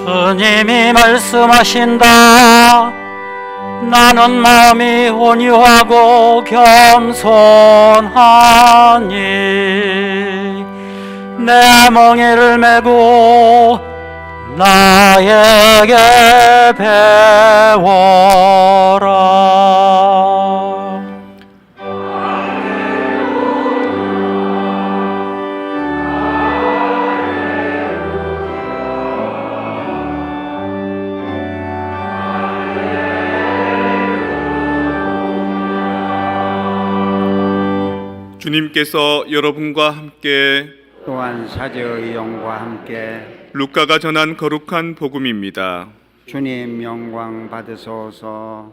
스님이 말씀하신다. 나는 마음이 온유하고 겸손하니 내 멍에를 메고 나에게 배워라. 주님께서 여러분과 함께 또한 사제의 영과 함께 루카가 전한 거룩한 복음입니다. 주님 영광 받으소서.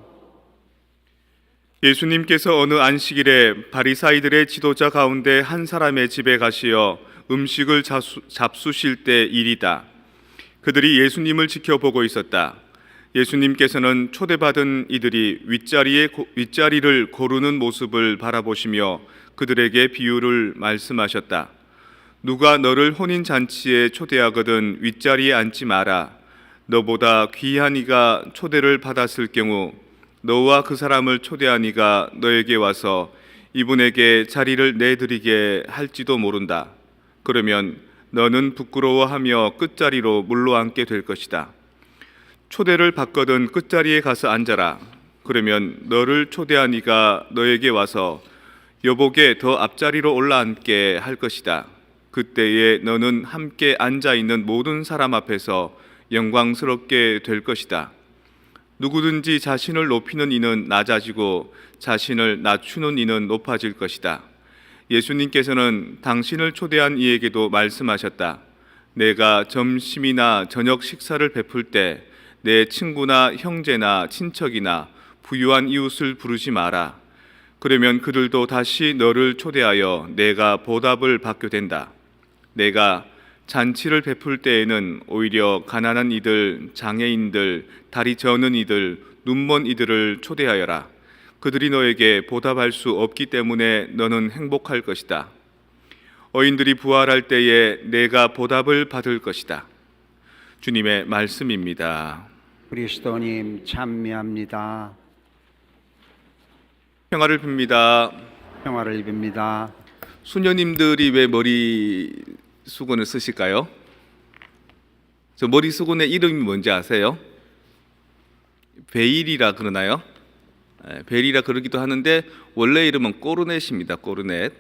예수님께서 어느 안식일에 바리사이들의 지도자 가운데 한 사람의 집에 가시어 음식을 잡수실 때 일이다. 그들이 예수님을 지켜보고 있었다. 예수님께서는 초대받은 이들이 윗자리를 고르는 모습을 바라보시며 그들에게 비유를 말씀하셨다. 누가 너를 혼인잔치에 초대하거든 윗자리에 앉지 마라. 너보다 귀한 이가 초대를 받았을 경우 너와 그 사람을 초대한 이가 너에게 와서 이분에게 자리를 내드리게 할지도 모른다. 그러면 너는 부끄러워하며 끝자리로 물러앉게 될 것이다. 초대를 받거든 끝자리에 가서 앉아라. 그러면 너를 초대한 이가 너에게 와서 여복에 더 앞자리로 올라앉게 할 것이다. 그때에 너는 함께 앉아있는 모든 사람 앞에서 영광스럽게 될 것이다. 누구든지 자신을 높이는 이는 낮아지고 자신을 낮추는 이는 높아질 것이다. 예수님께서는 당신을 초대한 이에게도 말씀하셨다. 내가 점심이나 저녁 식사를 베풀 때 내 친구나 형제나 친척이나 부유한 이웃을 부르지 마라. 그러면 그들도 다시 너를 초대하여 내가 보답을 받게 된다. 내가 잔치를 베풀 때에는 오히려 가난한 이들, 장애인들, 다리 저는 이들, 눈먼 이들을 초대하여라. 그들이 너에게 보답할 수 없기 때문에 너는 행복할 것이다. 어인들이 부활할 때에 내가 보답을 받을 것이다. 주님의 말씀입니다. 그리스도님 찬미합니다. 평화를 빕니다. 평화를 빕니다. 수녀님들이 왜 머리 수건을 쓰실까요? 저 머리 수건의 이름이 뭔지 아세요? 베일이라 그러나요? 베일이라 그러기도 하는데 원래 이름은 꼬르넷입니다. 꼬르넷.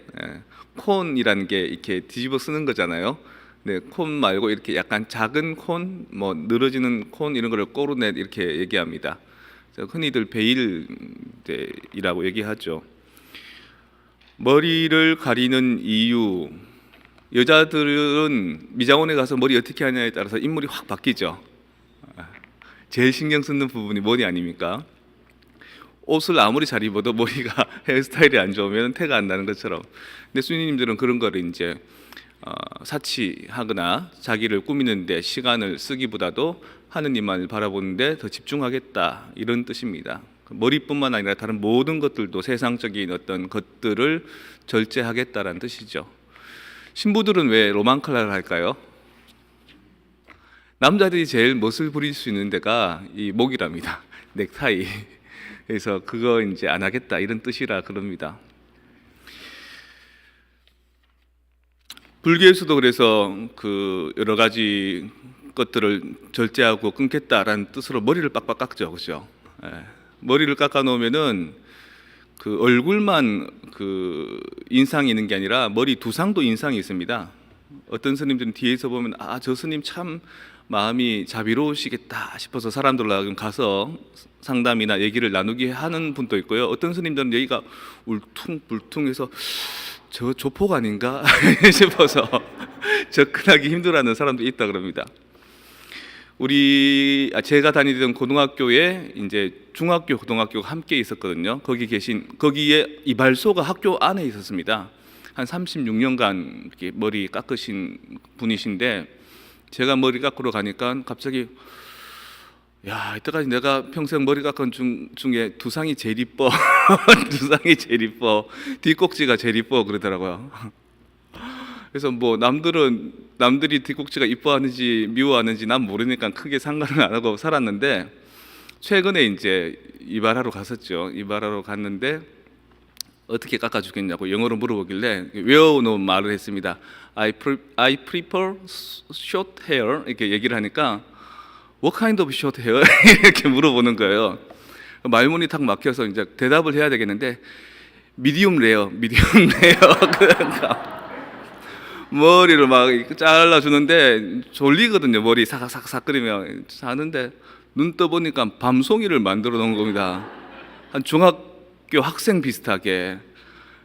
콘이라는 게 이렇게 뒤집어 쓰는 거잖아요. 네, 콘 말고 이렇게 약간 작은 콘, 뭐 늘어지는 콘 이런 거를 꼬르넷 이렇게 얘기합니다. 흔히들 베일이라고 얘기하죠. 머리를 가리는 이유, 여자들은 미장원에 가서 머리 어떻게 하냐에 따라서 인물이 확 바뀌죠. 제일 신경 쓰는 부분이 머리 아닙니까? 옷을 아무리 잘 입어도 머리가 헤어스타일이 안 좋으면 태가 안 나는 것처럼. 근데 수녀님들은 그런 거를 이제 사치하거나 자기를 꾸미는데 시간을 쓰기보다도 하느님만을 바라보는데 더 집중하겠다, 이런 뜻입니다. 머리뿐만 아니라 다른 모든 것들도 세상적인 어떤 것들을 절제하겠다라는 뜻이죠. 신부들은 왜 로만 컬러를 할까요? 남자들이 제일 멋을 부릴 수 있는 데가 이 목이랍니다. 넥타이. 그래서 그거 이제 안 하겠다, 이런 뜻이라 그럽니다. 불교에서도 그래서 그 여러 가지 것들을 절제하고 끊겠다라는 뜻으로 머리를 빡빡 깎죠, 그렇죠? 머리를 깎아 놓으면은 그 얼굴만 그 인상이 있는 게 아니라 머리 두상도 인상이 있습니다. 어떤 스님들은 뒤에서 보면 저 스님 참 마음이 자비로우시겠다 싶어서 사람들하고 가서 상담이나 얘기를 나누게 하는 분도 있고요. 어떤 스님들은 여기가 울퉁불퉁해서 저 조폭 아닌가 싶어서 접근하기 힘들어하는 사람도 있다 그럽니다. 제가 다니던 고등학교에 이제 중학교, 고등학교가 함께 있었거든요. 거기에 이발소가 학교 안에 있었습니다. 한 36년간 이렇게 머리 깎으신 분이신데, 제가 머리 깎으러 가니까 갑자기 이때까지 내가 평생 머리 깎은 중에 두상이 제일 이뻐. 두상이 제일 이뻐. 뒷꼭지가 제일 이뻐 그러더라고요. 그래서 뭐 남들이 뒷꼭지가 이뻐하는지 미워하는지 난 모르니까 크게 상관을 안 하고 살았는데, 최근에 이제 이발하러 갔었죠. 이발하러 갔는데 어떻게 깎아주겠냐고 영어로 물어보길래 외워놓은 말을 했습니다. I prefer short hair 이렇게 얘기를 하니까 What kind of short hair? 이렇게 물어보는 거예요. 말문이 탁 막혀서 이제 대답을 해야 되겠는데 미디움 레어 그러니까 머리를 막 잘라주는데 졸리거든요. 머리 사각사각 끓이면 자는데 눈 떠보니까 밤송이를 만들어 놓은 겁니다. 한 중학교 학생 비슷하게.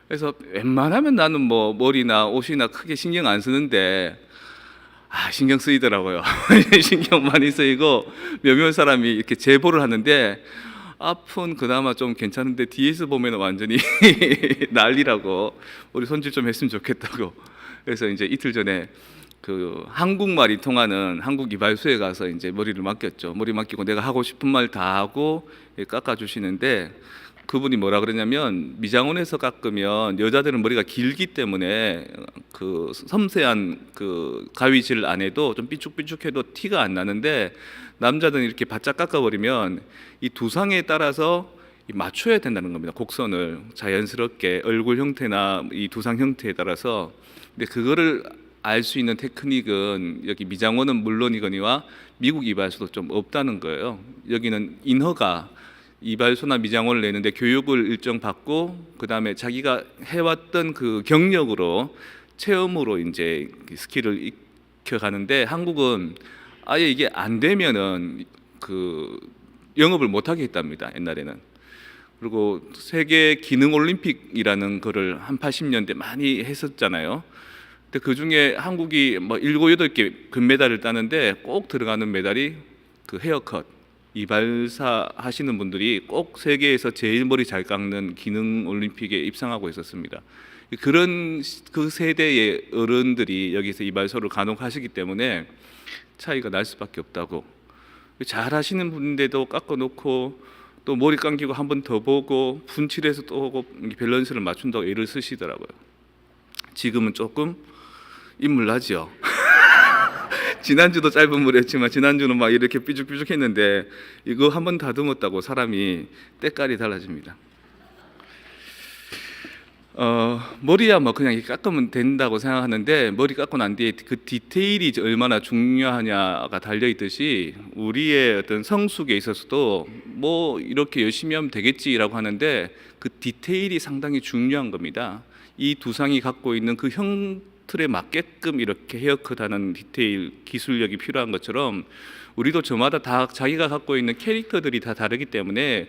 그래서 웬만하면 나는 뭐 머리나 옷이나 크게 신경 안 쓰는데 신경 쓰이더라고요. 신경 많이 쓰이고 몇몇 사람이 이렇게 제보를 하는데 앞은 그나마 좀 괜찮은데 뒤에서 보면 완전히 난리라고, 우리 손질 좀 했으면 좋겠다고. 그래서 이제 이틀 전에 그 한국말이 통하는 한국 이발소에 가서 이제 머리를 맡겼죠. 머리 맡기고 내가 하고 싶은 말 다 하고 깎아주시는데, 그분이 뭐라 그러냐면 미장원에서 깎으면 여자들은 머리가 길기 때문에 그 섬세한 그 가위질 안 해도 좀 삐죽삐죽해도 티가 안 나는데, 남자들은 이렇게 바짝 깎아버리면 이 두상에 따라서 맞춰야 된다는 겁니다. 곡선을 자연스럽게 얼굴 형태나 이 두상 형태에 따라서. 근데 그거를 알 수 있는 테크닉은 여기 미장원은 물론이거니와 미국 이발소도 좀 없다는 거예요. 여기는 인허가, 이발소나 미장원을 내는데 교육을 일정 받고 그다음에 자기가 해왔던 그 경력으로 체험으로 이제 스킬을 익혀가는데, 한국은 아예 이게 안 되면은 그 영업을 못하게 했답니다, 옛날에는. 그리고 세계 기능 올림픽이라는 거를 한 80년대 많이 했었잖아요. 근데 그 중에 한국이 뭐 7, 8개 금메달을 따는데 꼭 들어가는 메달이 그 헤어컷, 이발사 하시는 분들이 꼭 세계에서 제일 머리 잘 깎는 기능 올림픽에 입상하고 있었습니다. 그런 그 세대의 어른들이 여기서 이발소를 간혹하시기 때문에 차이가 날 수밖에 없다고. 잘 하시는 분인데도 깎아놓고 또 머리 감기고 한 번 더 보고 분칠해서 또 오고 밸런스를 맞춘다고 애를 쓰시더라고요. 지금은 조금 인물나죠. 지난주도 짧은 머리였지만 지난주는 막 이렇게 삐죽삐죽했는데 이거 한 번 다듬었다고 사람이 때깔이 달라집니다. 머리야 뭐 그냥 깎으면 된다고 생각하는데, 머리 깎고 난 뒤에 그 디테일이 얼마나 중요하냐가 달려 있듯이 우리의 어떤 성숙에 있어서도 뭐 이렇게 열심히 하면 되겠지라고 하는데 그 디테일이 상당히 중요한 겁니다. 이 두상이 갖고 있는 그 형틀에 맞게끔 이렇게 헤어컷하는 디테일 기술력이 필요한 것처럼 우리도 저마다 다 자기가 갖고 있는 캐릭터들이 다 다르기 때문에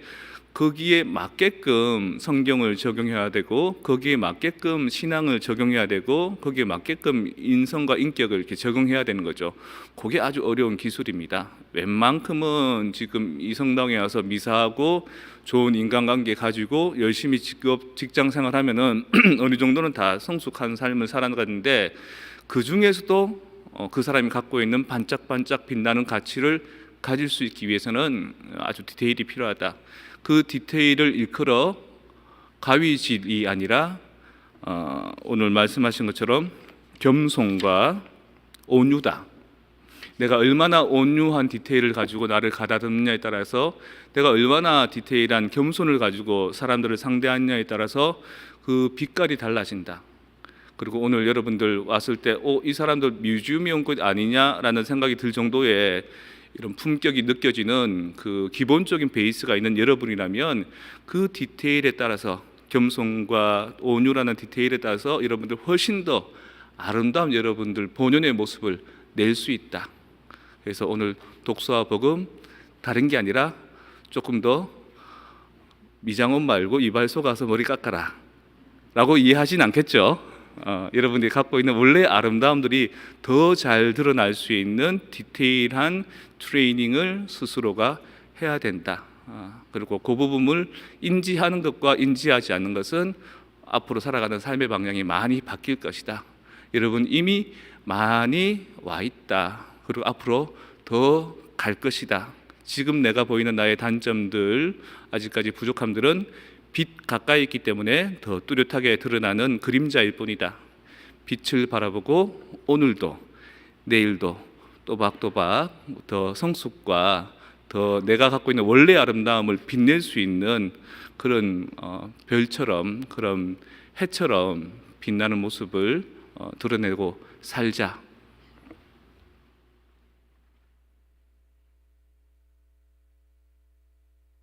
거기에 맞게끔 성경을 적용해야 되고 거기에 맞게끔 신앙을 적용해야 되고 거기에 맞게끔 인성과 인격을 이렇게 적용해야 되는 거죠. 그게 아주 어려운 기술입니다. 웬만큼은 지금 이 성당에 와서 미사하고 좋은 인간관계 가지고 열심히 직장 생활하면은 어느 정도는 다 성숙한 삶을 살아가는데, 그 중에서도 그 사람이 갖고 있는 반짝반짝 빛나는 가치를 가질 수 있기 위해서는 아주 디테일이 필요하다. 그 디테일을 일컬어 가위질이 아니라 오늘 말씀하신 것처럼 겸손과 온유다. 내가 얼마나 온유한 디테일을 가지고 나를 가다듬느냐에 따라서, 내가 얼마나 디테일한 겸손을 가지고 사람들을 상대하느냐에 따라서 그 빛깔이 달라진다. 그리고 오늘 여러분들 왔을 때 이 사람들 뮤지엄에 온 것 아니냐라는 생각이 들 정도의 이런 품격이 느껴지는 그 기본적인 베이스가 있는 여러분이라면 그 디테일에 따라서, 겸손과 온유라는 디테일에 따라서 여러분들 훨씬 더 아름다운 여러분들 본연의 모습을 낼 수 있다. 그래서 오늘 독서와 복음 다른 게 아니라 조금 더 미장원 말고 이발소 가서 머리 깎아라 라고 이해하진 않겠죠. 여러분들이 갖고 있는 원래 아름다움들이 더 잘 드러날 수 있는 디테일한 트레이닝을 스스로가 해야 된다. 그리고 그 부분을 인지하는 것과 인지하지 않는 것은 앞으로 살아가는 삶의 방향이 많이 바뀔 것이다. 여러분 이미 많이 와 있다. 그리고 앞으로 더 갈 것이다. 지금 내가 보이는 나의 단점들, 아직까지 부족함들은 빛 가까이 있기 때문에 더 뚜렷하게 드러나는 그림자일 뿐이다. 빛을 바라보고 오늘도 내일도 또박또박 더 성숙과 더 내가 갖고 있는 원래 아름다움을 빛낼 수 있는 그런 별처럼, 그런 해처럼 빛나는 모습을 드러내고 살자.